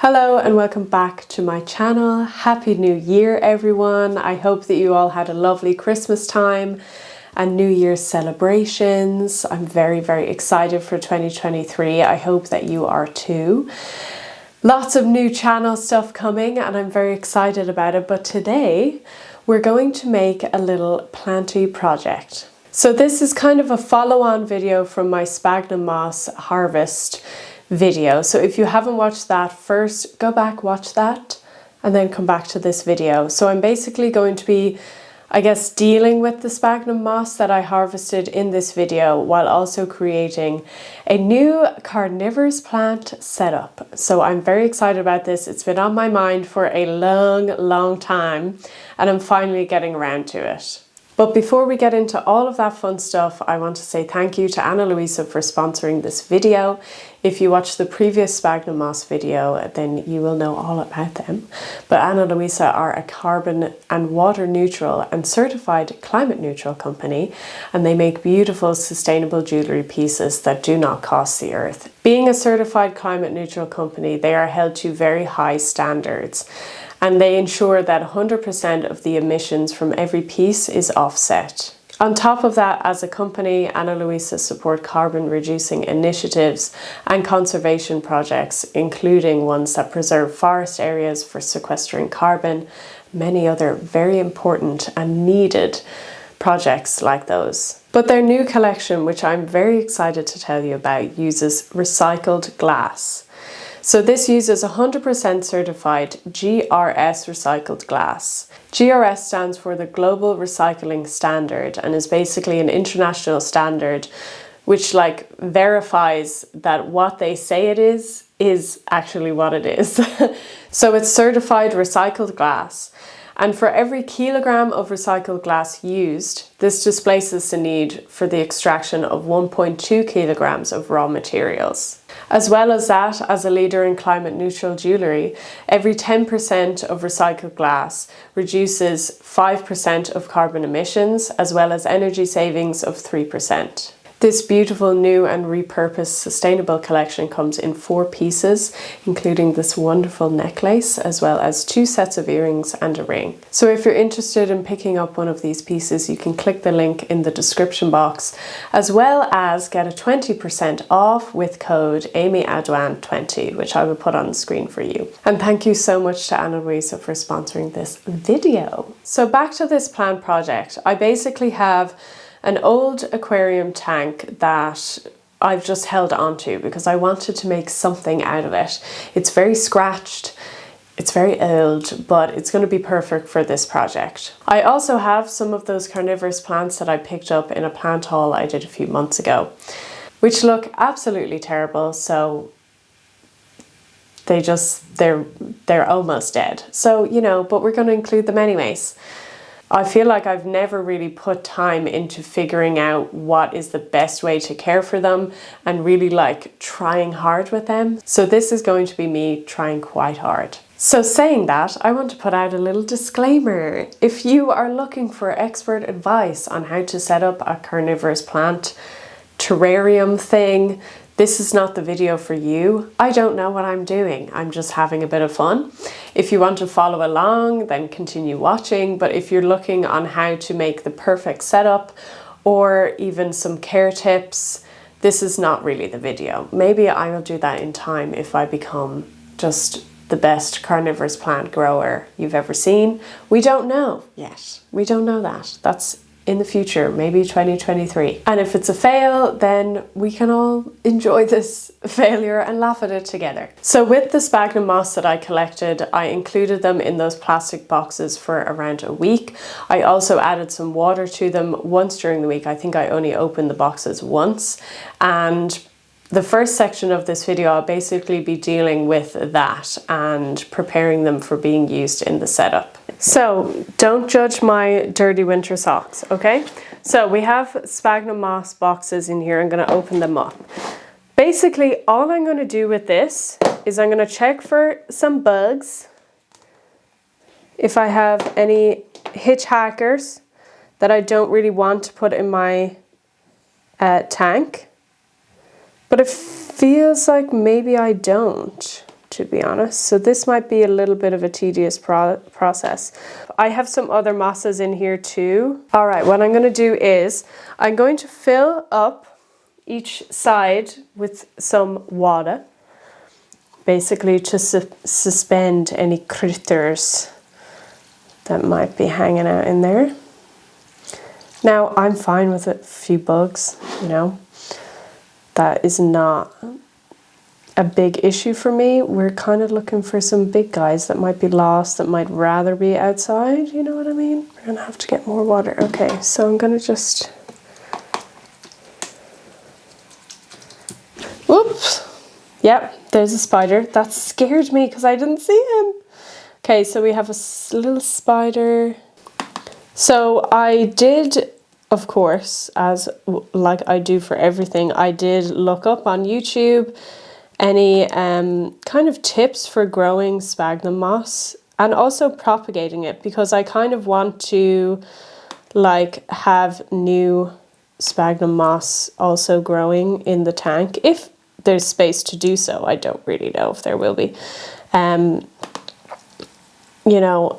Hello and welcome back to my channel. Happy New Year everyone. I hope that you all had a lovely Christmas time and New Year's celebrations. I'm very excited for 2023. I hope that you are too. Lots of new channel stuff coming and I'm very excited about it, but today we're going to make a little planty project. So this is kind of a follow-on video from my Sphagnum Moss harvest video. So if you haven't watched that, first go back, watch that, and then come back to this video. So I'm basically going to be, I guess, dealing with the sphagnum moss that I harvested in this video while also creating a new carnivorous plant setup. So I'm very excited about this. It's been on my mind for a long time and I'm finally getting around to it. But before we get into all of that fun stuff, I want to say thank you to Ana Luisa for sponsoring this video. If you watched the previous Sphagnum Moss video, then you will know all about them. But Ana Luisa are a carbon and water neutral and certified climate neutral company, and they make beautiful sustainable jewellery pieces that do not cost the earth. Being a certified climate neutral company, they are held to very high standards, and they ensure that 100% of the emissions from every piece is offset. On top of that, as a company, Ana Luisa support carbon reducing initiatives and conservation projects, including ones that preserve forest areas for sequestering carbon, many other very important and needed projects like those. But their new collection, which I'm very excited to tell you about, uses recycled glass. So this uses 100% certified GRS recycled glass. GRS stands for the Global Recycling Standard and is basically an international standard which verifies that what they say it is actually what it is. So it's certified recycled glass. And for every kilogram of recycled glass used, this displaces the need for the extraction of 1.2 kilograms of raw materials. As well as that, as a leader in climate neutral jewellery, every 10% of recycled glass reduces 5% of carbon emissions, as well as energy savings of 3%. This beautiful new and repurposed sustainable collection comes in 4 pieces, including this wonderful necklace, as well as 2 sets of earrings and a ring. So if you're interested in picking up one of these pieces, you can click the link in the description box, as well as get a 20% off with code AmyAdwan20, which I will put on the screen for you. And thank you so much to Ana Luisa for sponsoring this video. So back to this plant project. I basically have an old aquarium tank that I've just held onto because I wanted to make something out of it. It's very scratched, it's very old, but it's going to be perfect for this project. I also have some of those carnivorous plants that I picked up in a plant haul I did a few months ago, which look absolutely terrible, so they're almost dead. So, you know, but we're going to include them anyways. I feel like I've never really put time into figuring out what is the best way to care for them and really trying hard with them. So this is going to be me trying quite hard. So saying that, I want to put out a little disclaimer. If you are looking for expert advice on how to set up a carnivorous plant terrarium thing, this is not the video for you. I don't know what I'm doing. I'm just having a bit of fun. If you want to follow along, then continue watching. But if you're looking on how to make the perfect setup or even some care tips, this is not really the video. Maybe I will do that in time if I become just the best carnivorous plant grower you've ever seen. We don't know yet. We don't know that. That's in the future, maybe 2023. And if it's a fail, then we can all enjoy this failure and laugh at it together. So with the sphagnum moss that I collected, I included them in those plastic boxes for around a week. I also added some water to them once during the week. I think I only opened the boxes once. And the first section of this video, I'll basically be dealing with that and preparing them for being used in the setup. So don't judge my dirty winter socks, okay? So we have sphagnum moss boxes in here. I'm going to open them up. Basically, all I'm going to do with this is I'm going to check for some bugs. If I have any hitchhikers that I don't really want to put in my tank. But it feels like maybe I don't. to be honest. So this might be a little bit of a tedious process. I have some other mosses in here too. All right, what I'm going to do is I'm going to fill up each side with some water, basically to suspend any critters that might be hanging out in there. Now, I'm fine with a few bugs, you know. That is not a big issue for me. We're kind of looking for some big guys that might be lost, that might rather be outside, you know what I mean? We're gonna have to get more water. Okay, so I'm gonna just... Whoops! Yep, there's a spider. That scared me because I didn't see him. Okay, so we have a little spider. So I did, of course, as like I do for everything, I did look up on YouTube any kind of tips for growing sphagnum moss and also propagating it, because I kind of want to like have new sphagnum moss also growing in the tank if there's space to do so. I don't really know if there will be. You know,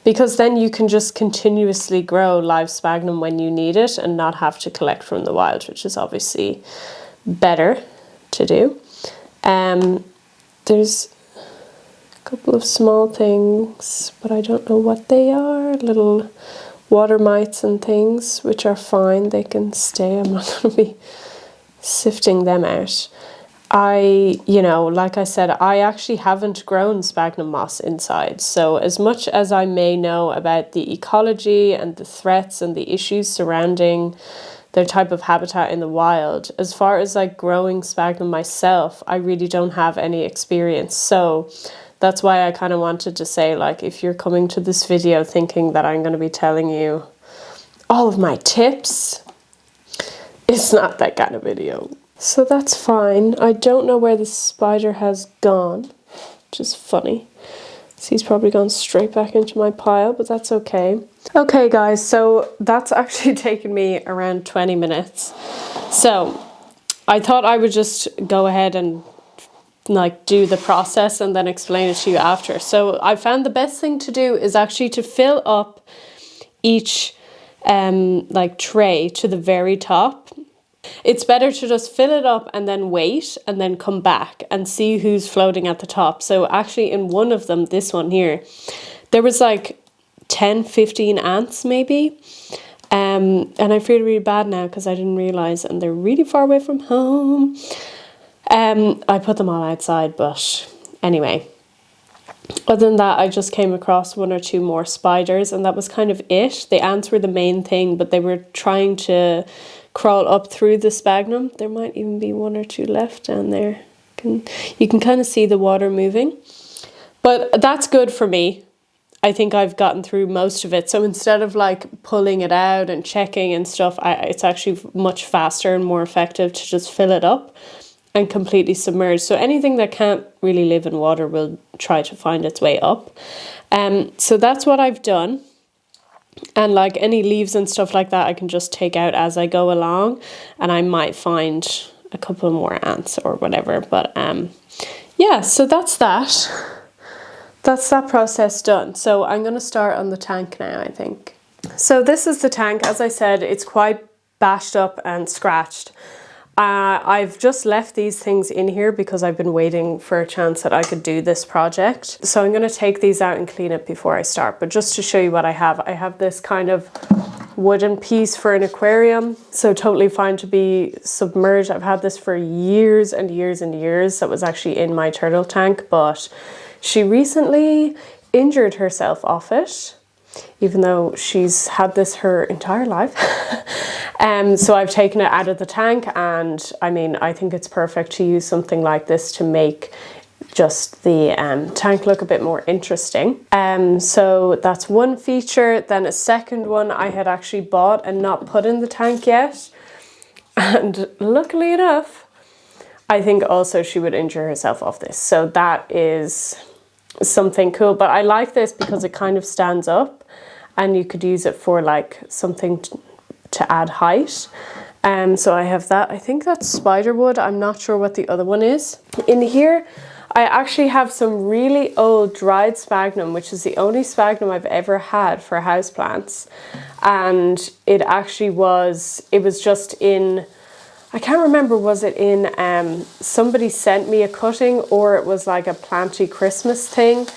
because then you can just continuously grow live sphagnum when you need it and not have to collect from the wild, which is obviously better to do. There's a couple of small things, but I don't know what they are. Little water mites and things, which are fine. They can stay. I'm not going to be sifting them out. You know, like I said, I actually haven't grown sphagnum moss inside. So as much as I may know about the ecology and the threats and the issues surrounding their type of habitat in the wild, as far as like growing sphagnum myself, I really don't have any experience. So that's why I kind of wanted to say, like, if you're coming to this video thinking that I'm going to be telling you all of my tips, it's not that kind of video. So that's fine. I don't know where the spider has gone, which is funny. So he's probably gone straight back into my pile, but that's okay. Okay guys, so that's actually taken me around 20 minutes. So I thought I would just go ahead and like do the process and then explain it to you after. So I found the best thing to do is actually to fill up each like tray to the very top. It's better to just fill it up and then wait and then come back and see who's floating at the top. So actually in one of them, this one here, there was like 10-15 ants maybe. And I feel really bad now because I didn't realize, and they're really far away from home. I put them all outside, but anyway. Other than that, I just came across one or two more spiders, and that was kind of it. The ants were the main thing, but they were trying to crawl up through the sphagnum. There might even be one or two left down there. You can kind of see the water moving. But that's good for me. I think I've gotten through most of it. So instead of like pulling it out and checking and stuff, it's actually much faster and more effective to just fill it up and completely submerge. So anything that can't really live in water will try to find its way up. So that's what I've done. And like any leaves and stuff like that, I can just take out as I go along, and I might find a couple more ants or whatever. But yeah, so that's that. That's that process done. So I'm going to start on the tank now, I think. So this is the tank. As I said, it's quite bashed up and scratched. I've just left these things in here because I've been waiting for a chance that I could do this project. So I'm going to take these out and clean it before I start. But just to show you what I have this kind of wooden piece for an aquarium. So totally fine to be submerged. I've had this for years and years and years. That was actually in my turtle tank, but she recently injured herself off it, even though she's had this her entire life. So I've taken it out of the tank, and I mean, I think it's perfect to use something like this to make just the tank look a bit more interesting. So that's one feature. Then a second one I had actually bought and not put in the tank yet. And luckily enough, I think also she would injure herself off this. So that is something cool. But I like this because it kind of stands up, and you could use it for like something to add height. So I have that. I think that's spiderwood. I'm not sure what the other one is. In here, I actually have some really old dried sphagnum, which is the only sphagnum I've ever had for houseplants. And it actually was, it was just in, I can't remember, was it in, somebody sent me a cutting, or it was like a planty Christmas thing,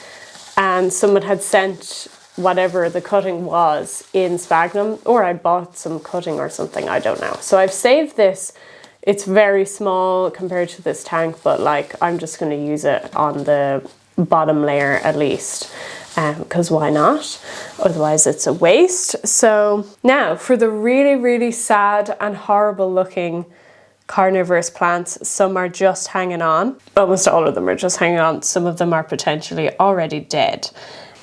and someone had sent whatever the cutting was in sphagnum, or I bought some cutting or something, I don't know. So I've saved this. It's very small compared to this tank, but like I'm just going to use it on the bottom layer at least, because why not? Otherwise it's a waste. So now for the really, really sad and horrible looking carnivorous plants, some are just hanging on. Almost all of them are just hanging on. Some of them are potentially already dead.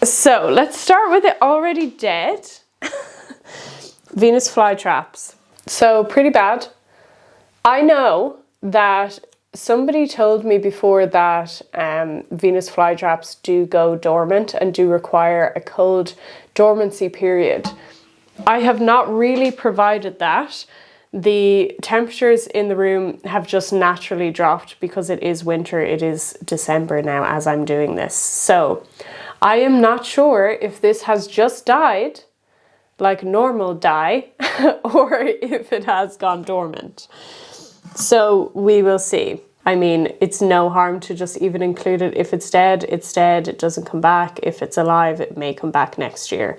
So let's start with it already dead. Venus flytraps. So pretty bad. I know that somebody told me before that Venus flytraps do go dormant and do require a cold dormancy period. I have not really provided that. The temperatures in the room have just naturally dropped because it is winter. It is December now as I'm doing this. So I am not sure if this has just died, like normal die, or if it has gone dormant. So we will see. I mean, it's no harm to just even include it. If it's dead, it's dead. It doesn't come back. If it's alive, it may come back next year.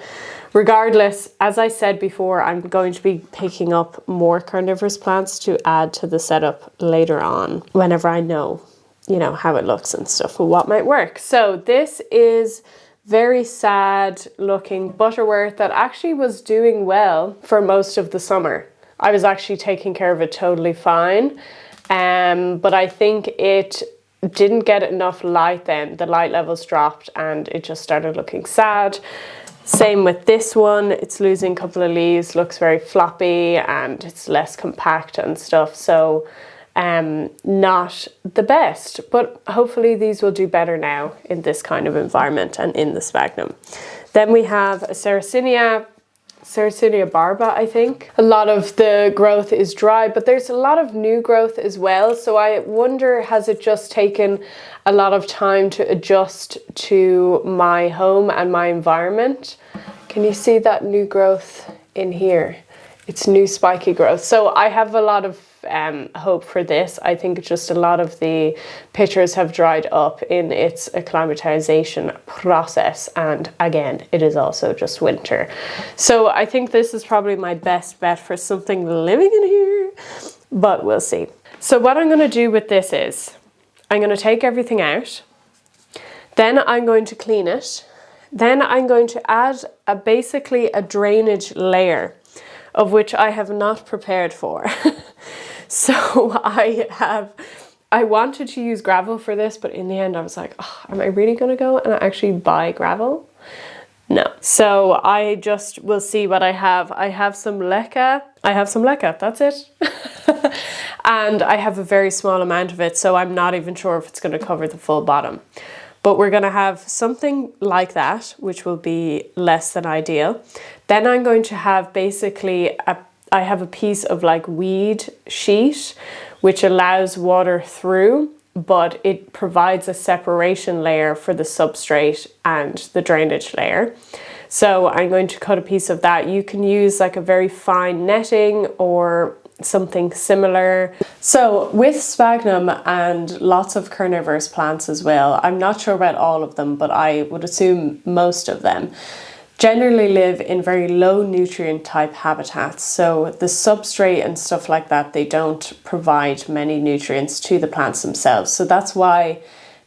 Regardless, as I said before, I'm going to be picking up more carnivorous plants to add to the setup later on, whenever I know, you know, how it looks and stuff and what might work. So this is very sad looking butterwort that actually was doing well for most of the summer. I was actually taking care of it totally fine. But I think it didn't get enough light then. The light levels dropped and it just started looking sad. Same with this one. It's losing a couple of leaves, looks very floppy and it's less compact and stuff. So not the best, but hopefully these will do better now in this kind of environment and in the sphagnum. Then we have a Sarracenia barba, I think. A lot of the growth is dry, but there's a lot of new growth as well. So I wonder, has it just taken a lot of time to adjust to my home and my environment? Can you see that new growth in here? It's new spiky growth. So I have a lot of hope for this. I think just a lot of the pictures have dried up in its acclimatization process, and again it is also just winter. So I think this is probably my best bet for something living in here, but we'll see. So what I'm going to do with this is I'm going to take everything out, then I'm going to clean it, then I'm going to add basically a drainage layer, of which I have not prepared for. So I wanted to use gravel for this, but in the end I was like, oh, am I really going to go and actually buy gravel? No. So I just will see what I have. I have some leca. That's it. And I have a very small amount of it, so I'm not even sure if it's going to cover the full bottom. But we're going to have something like that, which will be less than ideal. Then I'm going to have basically I have a piece of like weed sheet, which allows water through, but it provides a separation layer for the substrate and the drainage layer. So I'm going to cut a piece of that. You can use like a very fine netting or something similar. So with sphagnum and lots of carnivorous plants as well, I'm not sure about all of them, but I would assume most of them generally live in very low nutrient type habitats. So the substrate and stuff like that, they don't provide many nutrients to the plants themselves. So that's why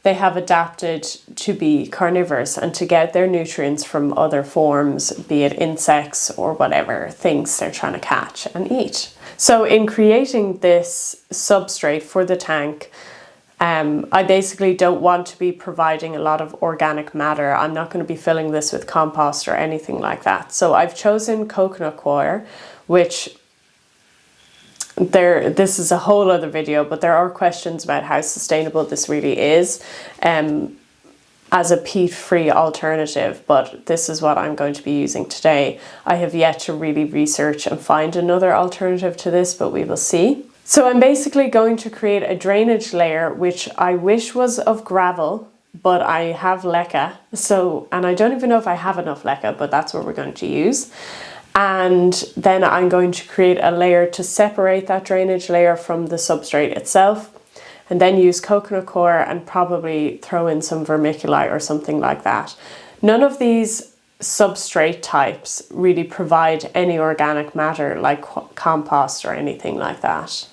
they have adapted to be carnivorous and to get their nutrients from other forms, be it insects or whatever things they're trying to catch and eat. So in creating this substrate for the tank, I basically don't want to be providing a lot of organic matter. I'm not going to be filling this with compost or anything like that. So I've chosen coconut coir, which this is a whole other video, but there are questions about how sustainable this really is. as a peat-free alternative, but this is what I'm going to be using today. I have yet to really research and find another alternative to this, but we will see. So I'm basically going to create a drainage layer, which I wish was of gravel, but I have leca. And I don't even know if I have enough leca, but that's what we're going to use. And then I'm going to create a layer to separate that drainage layer from the substrate itself, and then use coconut coir and probably throw in some vermiculite or something like that. None of these substrate types really provide any organic matter like compost or anything like that.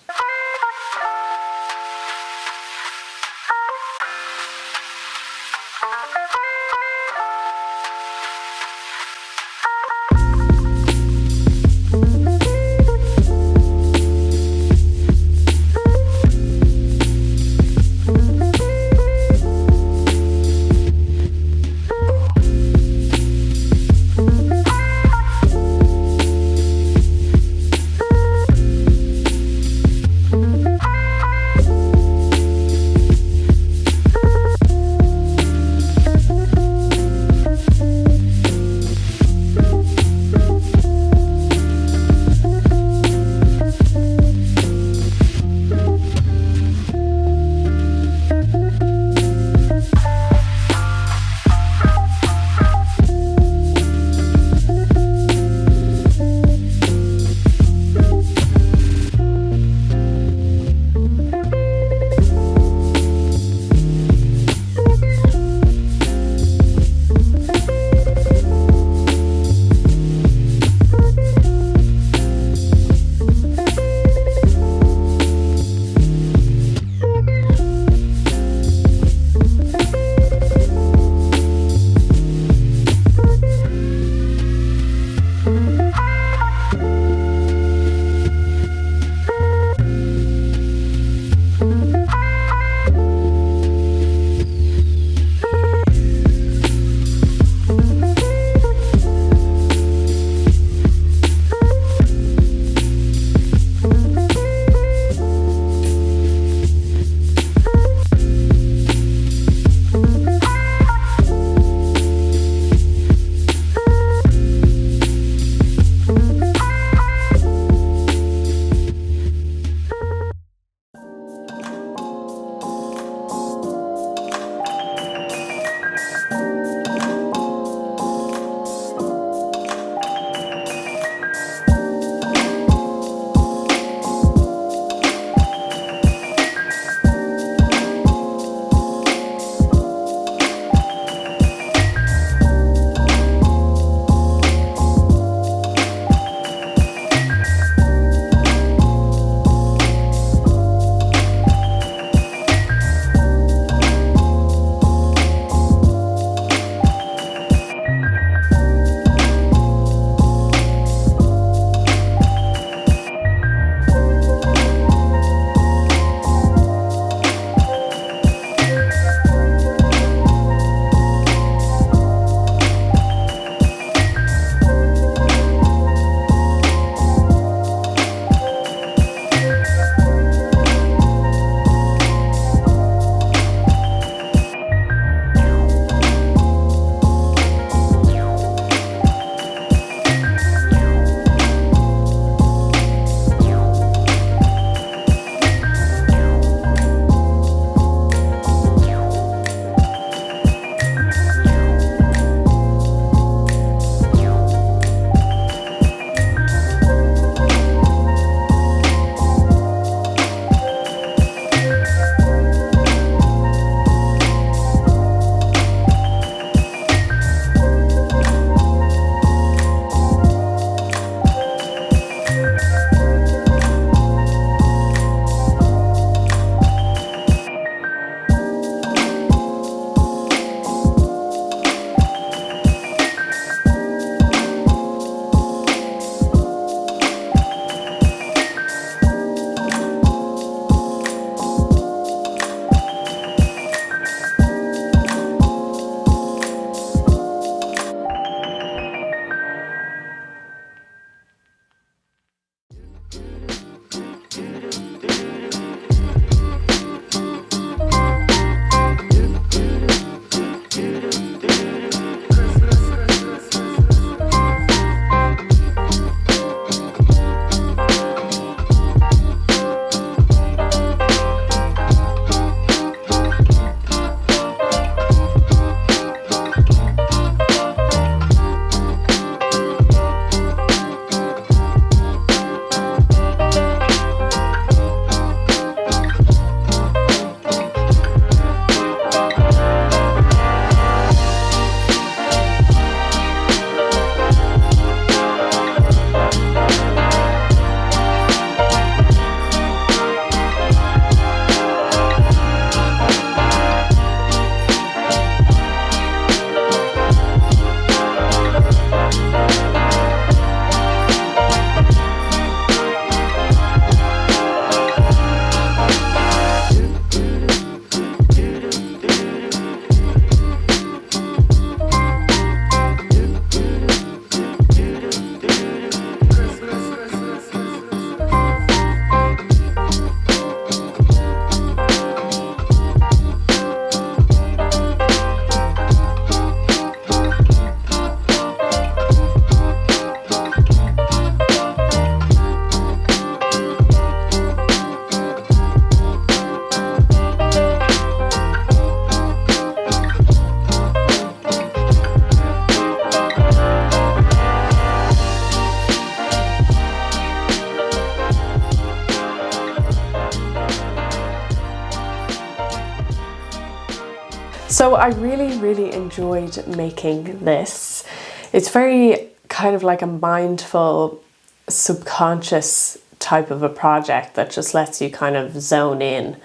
So I really enjoyed making this. It's very kind of like a mindful, subconscious type of a project that just lets you kind of zone in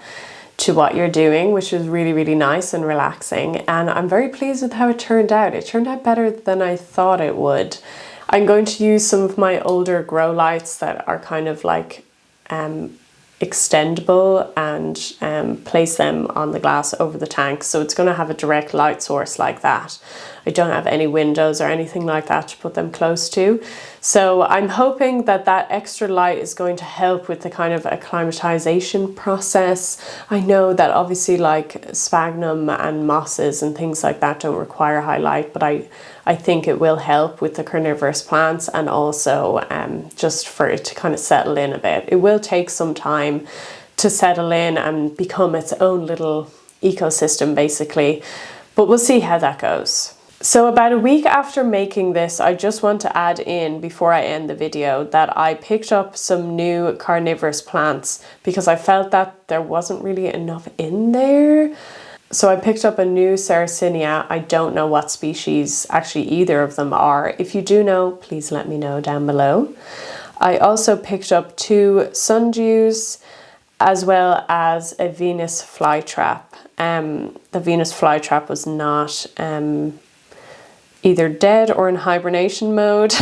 to what you're doing, which is really nice and relaxing. And I'm very pleased with how it turned out. It turned out better than I thought it would. I'm going to use some of my older grow lights that are kind of like extendable and place them on the glass over the tank. So it's going to have a direct light source like that. I don't have any windows or anything like that to put them close to. So I'm hoping that that extra light is going to help with the kind of acclimatization process. I know that obviously like sphagnum and mosses and things like that don't require high light, but I think it will help with the carnivorous plants, and also just for it to kind of settle in a bit. It will take some time to settle in and become its own little ecosystem basically, but we'll see how that goes. So about a week after making this, I just want to add in before I end the video that I picked up some new carnivorous plants because I felt that there wasn't really enough in there. So I picked up a new Sarracenia. I don't know what species actually either of them are. If you do know, please let me know down below. I also picked up 2 sundews as well as a Venus flytrap. The Venus flytrap was not either dead or in hibernation mode.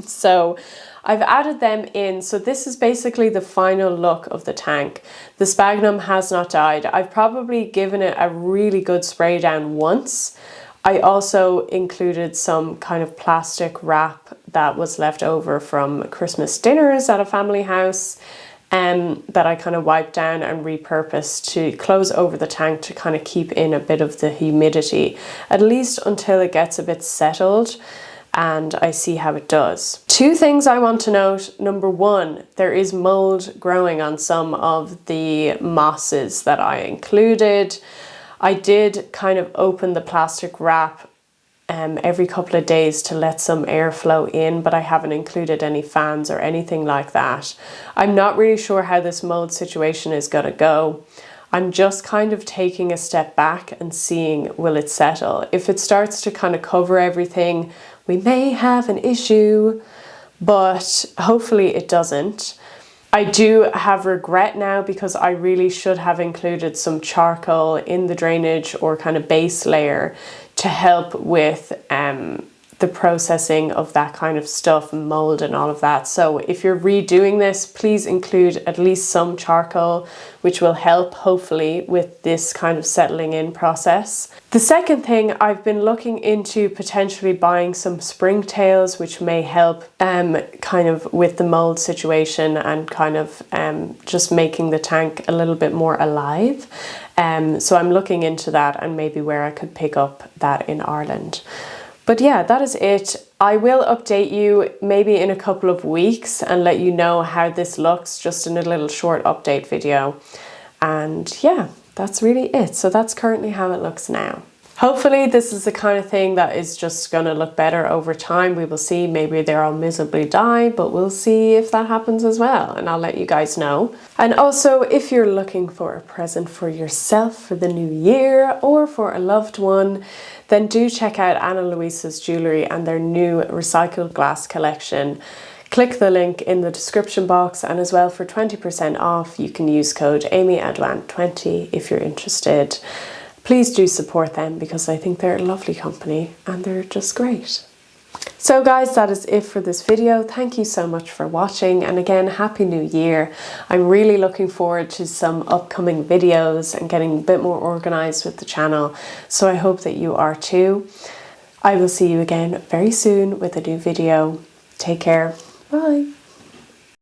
So I've added them in. So this is basically the final look of the tank. The sphagnum has not died. I've probably given it a really good spray down once. I also included some kind of plastic wrap that was left over from Christmas dinners at a family house, that I kind of wiped down and repurposed to close over the tank to kind of keep in a bit of the humidity, at least until it gets a bit settled and I see how it does. 2 things I want to note. Number 1, there is mold growing on some of the mosses that I included. I did kind of open the plastic wrap every couple of days to let some airflow in, but I haven't included any fans or anything like that. I'm not really sure how this mold situation is going to go. I'm just kind of taking a step back and seeing, will it settle? If it starts to kind of cover everything, we may have an issue, but hopefully it doesn't. I do have regret now because I really should have included some charcoal in the drainage or kind of base layer to help with the processing of that kind of stuff, mold and all of that. So if you're redoing this, please include at least some charcoal, which will help hopefully with this kind of settling in process. The second thing, I've been looking into potentially buying some springtails, which may help kind of with the mold situation and kind of just making the tank a little bit more alive. So I'm looking into that and maybe where I could pick up that in Ireland. But yeah, that is it. I will update you maybe in a couple of weeks and let you know how this looks, just in a little short update video. And yeah, that's really it. So that's currently how it looks now. Hopefully this is the kind of thing that is just going to look better over time. We will see. Maybe they'll all miserably die, but we'll see if that happens as well. And I'll let you guys know. And also, if you're looking for a present for yourself for the new year or for a loved one, then do check out Anna Louisa's jewellery and their new recycled glass collection. Click the link in the description box, and as well for 20% off, you can use code AmyAdwan20 if you're interested. Please do support them because I think they're a lovely company and they're just great. So guys, that is it for this video. Thank you so much for watching, and again, Happy New Year. I'm really looking forward to some upcoming videos and getting a bit more organized with the channel, so I hope that you are too. I will see you again very soon with a new video. Take care. Bye.